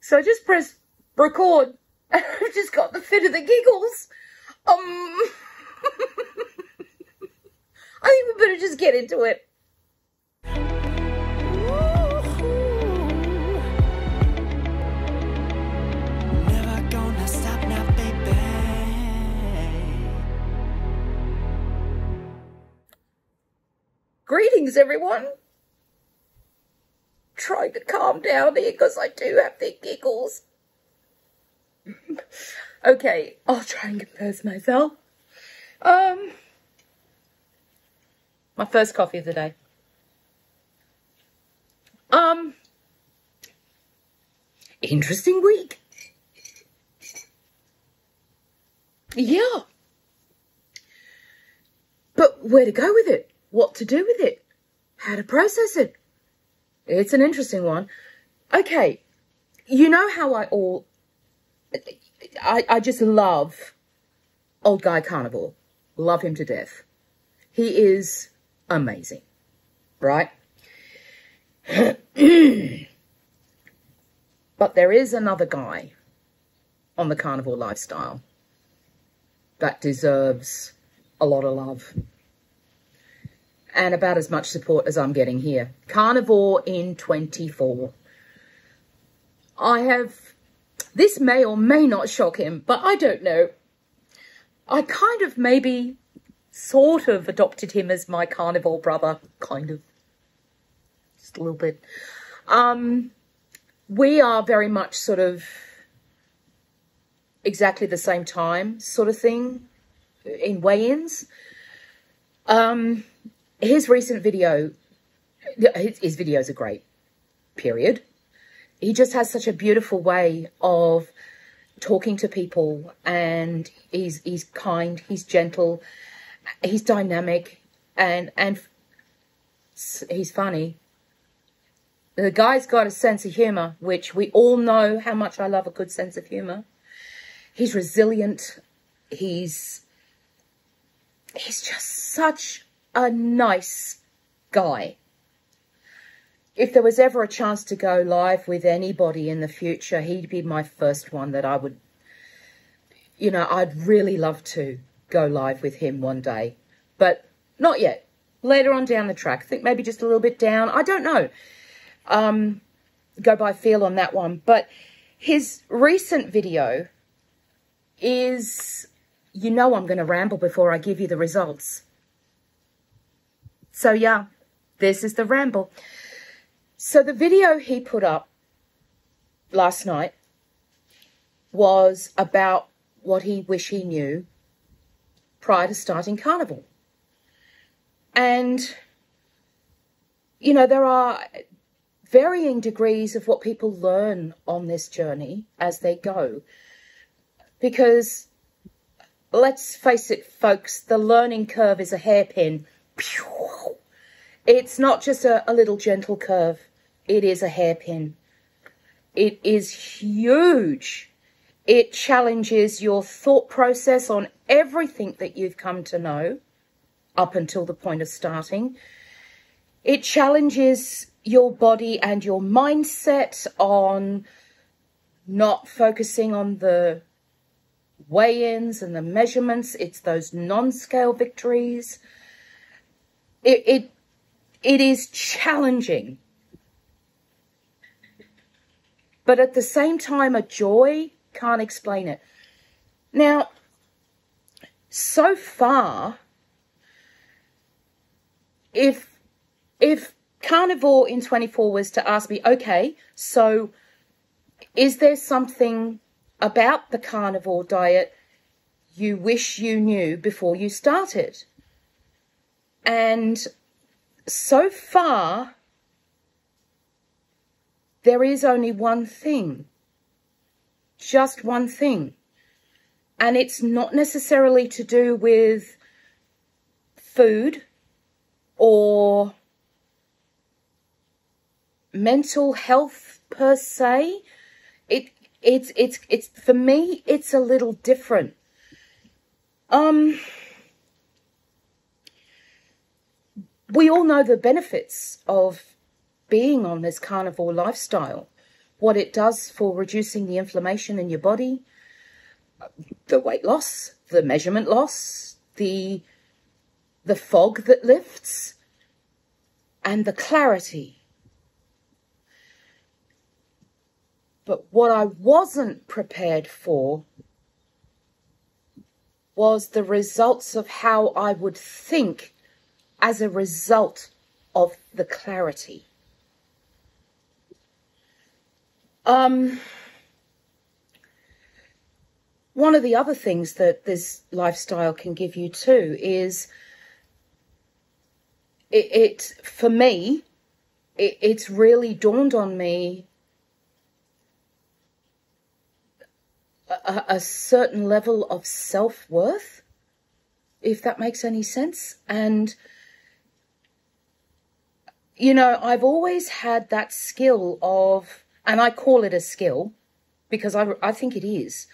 So I just pressed record and I've just got the fit of the giggles. I think we better just get into it. Never gonna stop now, baby. Greetings, everyone. Trying to calm down here because I do have the giggles. Okay, I'll try and compose myself. My first coffee of the day. Interesting week. Yeah. But where to go with it? What to do with it? How to process it? It's an interesting one. Okay, you know how I just love old Guy Carnivore. Love him to death. He is amazing, right? But there is another guy on the carnivore lifestyle that deserves a lot of love and about as much support as I'm getting here. Carnivore in 24. This may or may not shock him, but I don't know. I kind of maybe sort of adopted him as my carnivore brother, kind of. Just a little bit. We are very much sort of exactly the same time sort of thing in weigh-ins. His recent video, his videos are great, period. He just has such a beautiful way of talking to people, and he's kind, he's gentle, he's dynamic, and he's funny. The guy's got a sense of humour, which we all know how much I love a good sense of humour. He's resilient. He's just such a nice guy. If there was ever a chance to go live with anybody in the future, he'd be my first one that I would, you know, I'd really love to go live with him one day. But not yet. Later on down the track. I think maybe just a little bit down. I don't know. Go by feel on that one. But his recent video is, you know I'm going to ramble before I give you the results. So yeah, this is the ramble. So the video he put up last night was about what he wished he knew prior to starting carnivore. And, you know, there are varying degrees of what people learn on this journey as they go. Because, let's face it, folks, the learning curve is a hairpin. It's not just a little gentle curve. It is a hairpin. It is huge. It challenges your thought process on everything that you've come to know up until the point of starting. It challenges your body and your mindset on not focusing on the weigh-ins and the measurements. It's those non-scale victories. It is challenging. But at the same time, a joy, can't explain it. Now, so far, if Carnivore in 24 was to ask me, okay, so is there something about the carnivore diet you wish you knew before you started? And so far, there is only one thing, just one thing. And it's not necessarily to do with food or mental health per se. It's for me, it's a little different. We all know the benefits of being on this carnivore lifestyle. what it does for reducing the inflammation in your body, the weight loss, the measurement loss, the fog that lifts, and the clarity. But what I wasn't prepared for was the results of how I would think as a result of the clarity. One of the other things that this lifestyle can give you too is for me, it's really dawned on me a certain level of self-worth, if that makes any sense. And, you know, I've always had that skill of, and I call it a skill because I think it is.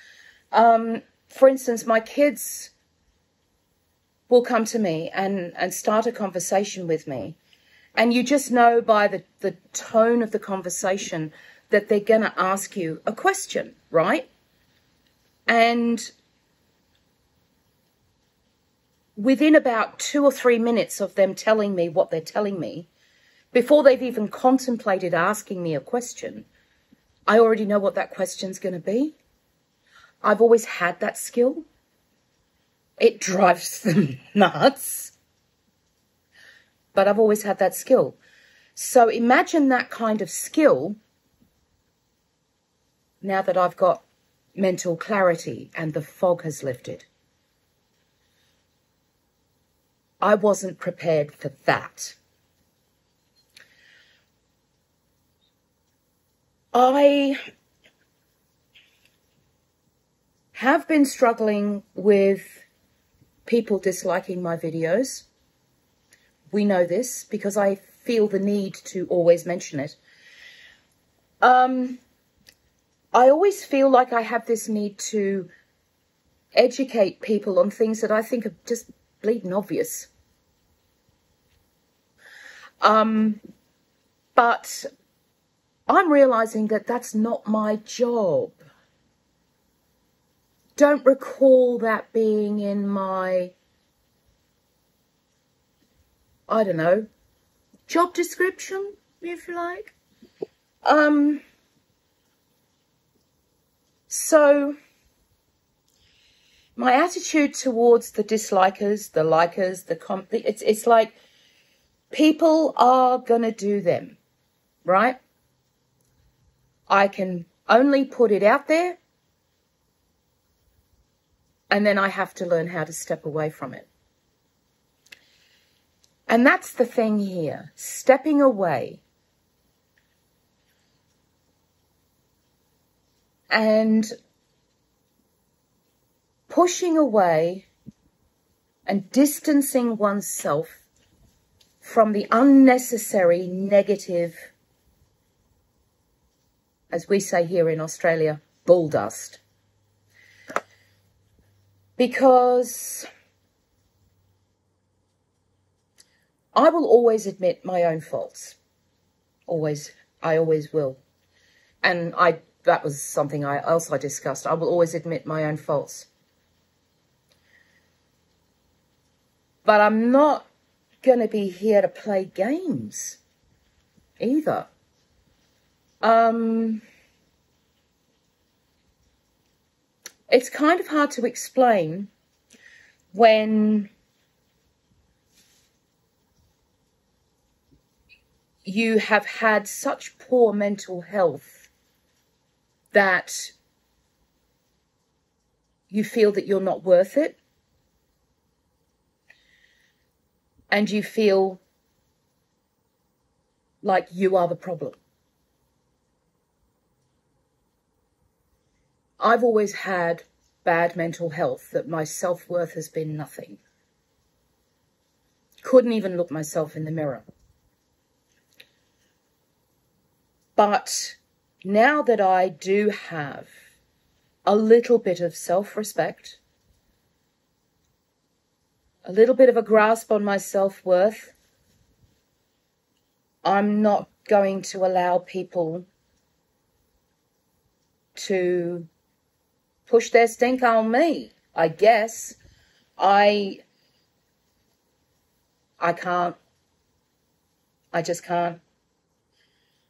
For instance, my kids will come to me and start a conversation with me. And you just know by the tone of the conversation that they're going to ask you a question, right? And within about 2 or 3 minutes of them telling me what they're telling me, before they've even contemplated asking me a question, I already know what that question's going to be. I've always had that skill. It drives them nuts. But I've always had that skill. So imagine that kind of skill now that I've got mental clarity and the fog has lifted. I wasn't prepared for that. I have been struggling with people disliking my videos. We know this because I feel the need to always mention it. I always feel like I have this need to educate people on things that I think are just bleeding obvious. But I'm realizing that that's not my job. Don't recall that being in my, I don't know, job description, if you like. So my attitude towards the dislikers, the likers, it's like people are gonna do them, right? I can only put it out there, and then I have to learn how to step away from it. And that's the thing here, stepping away. And pushing away and distancing oneself from the unnecessary negative, as we say here in Australia, bull dust. Because I will always admit my own faults. Always. I always will. And that was something else I discussed. I will always admit my own faults. But I'm not going to be here to play games either. It's kind of hard to explain when you have had such poor mental health that you feel that you're not worth it, and you feel like you are the problem. I've always had bad mental health, that my self-worth has been nothing. Couldn't even look myself in the mirror. But now that I do have a little bit of self-respect, a little bit of a grasp on my self-worth, I'm not going to allow people to push their stink on me, I guess. I can't. I just can't.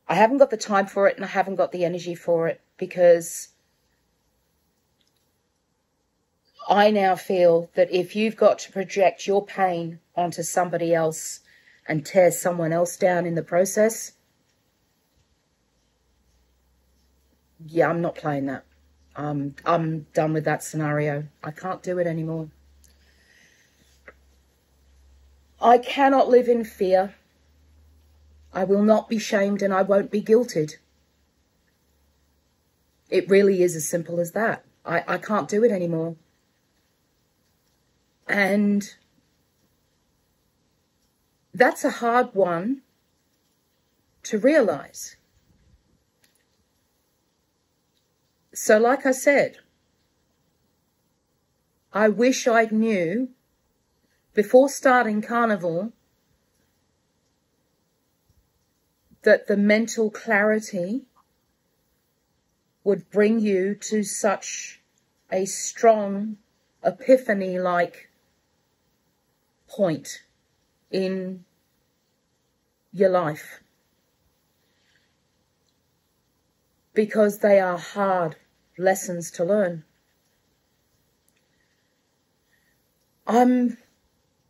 I haven't got the time for it, and I haven't got the energy for it, because I now feel that if you've got to project your pain onto somebody else and tear someone else down in the process, yeah, I'm not playing that. I'm done with that scenario. I can't do it anymore. I cannot live in fear. I will not be shamed, and I won't be guilted. It really is as simple as that. I can't do it anymore. And that's a hard one to realize. So like I said, I wish I knew before starting Carnivore that the mental clarity would bring you to such a strong epiphany-like point in your life. Because they are hard lessons to learn. I'm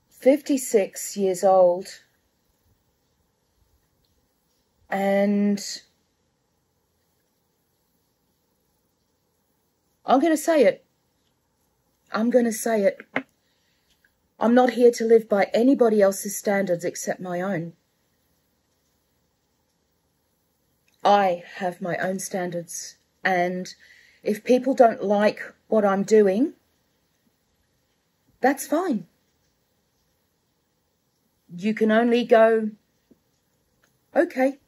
56 years old, and I'm going to say it. I'm going to say it. I'm not here to live by anybody else's standards except my own. I have my own standards, and if people don't like what I'm doing, that's fine. You can only go, okay,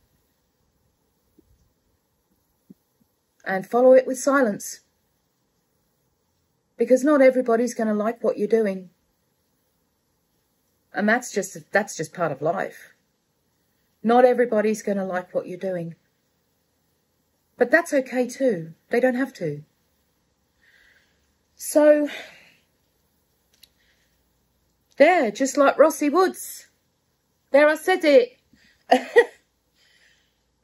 and follow it with silence. Because not everybody's going to like what you're doing. And that's just part of life. Not everybody's going to like what you're doing. But that's okay too. They don't have to. So, there, just like Rossi Woods. There, I said it.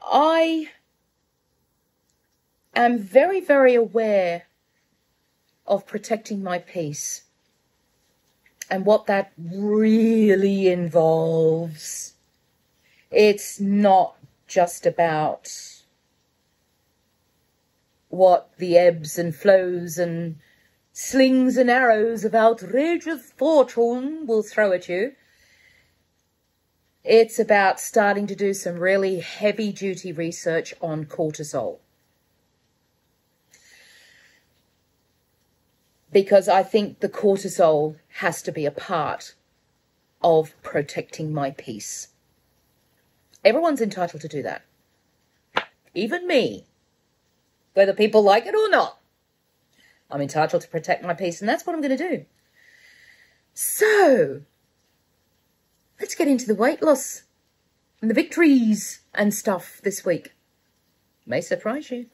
I am very, very aware of protecting my peace and what that really involves. It's not just about what the ebbs and flows and slings and arrows of outrageous fortune will throw at you. It's about starting to do some really heavy-duty research on cortisol. Because I think the cortisol has to be a part of protecting my peace. Everyone's entitled to do that. Even me. Whether people like it or not. I'm entitled to protect my peace, and that's what I'm going to do. So, let's get into the weight loss and the victories and stuff this week. May surprise you.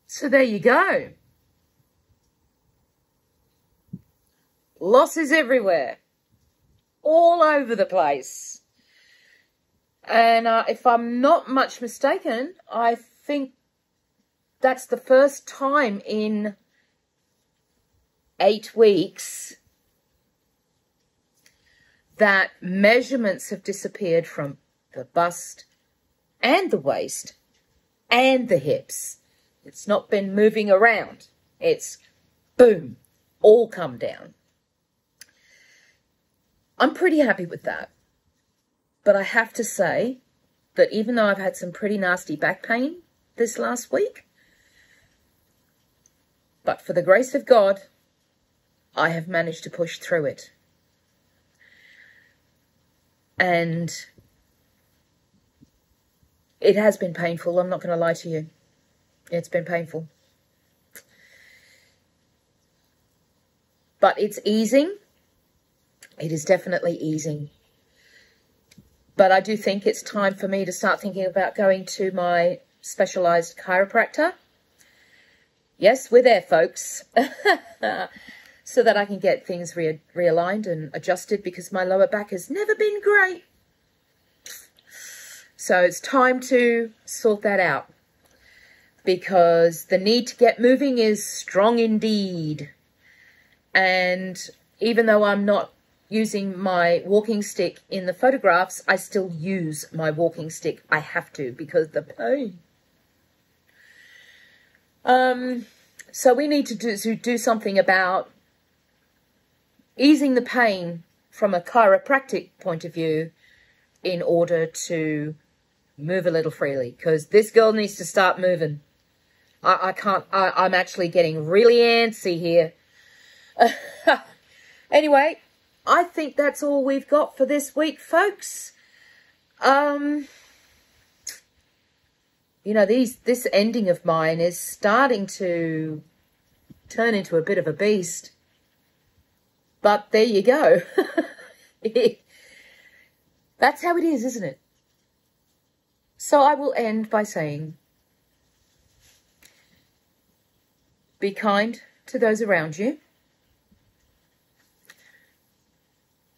So there you go. Losses everywhere. all over the place. And if I'm not much mistaken, I think that's the first time in 8 weeks that measurements have disappeared from the bust and the waist and the hips. It's not been moving around. It's boom, all come down. I'm pretty happy with that. But I have to say that even though I've had some pretty nasty back pain this last week, but for the grace of God, I have managed to push through it. And it has been painful. I'm not going to lie to you. It's been painful. But it's easing. It is definitely easing. But I do think it's time for me to start thinking about going to my specialised chiropractor. Yes, we're there, folks. So that I can get things realigned and adjusted, because my lower back has never been great. So it's time to sort that out, because the need to get moving is strong indeed. And even though I'm not using my walking stick in the photographs, I still use my walking stick. I have to, because the pain. So we need to do something about easing the pain from a chiropractic point of view in order to move a little freely, because this girl needs to start moving. I can't, I'm actually getting really antsy here. Anyway, I think that's all we've got for this week, folks. You know, this ending of mine is starting to turn into a bit of a beast. But there you go. That's how it is, isn't it? So I will end by saying, be kind to those around you.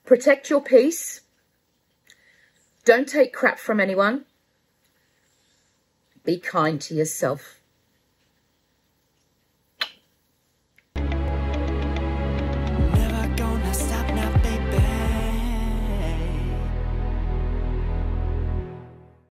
Protect your peace. Don't take crap from anyone. Be kind to yourself.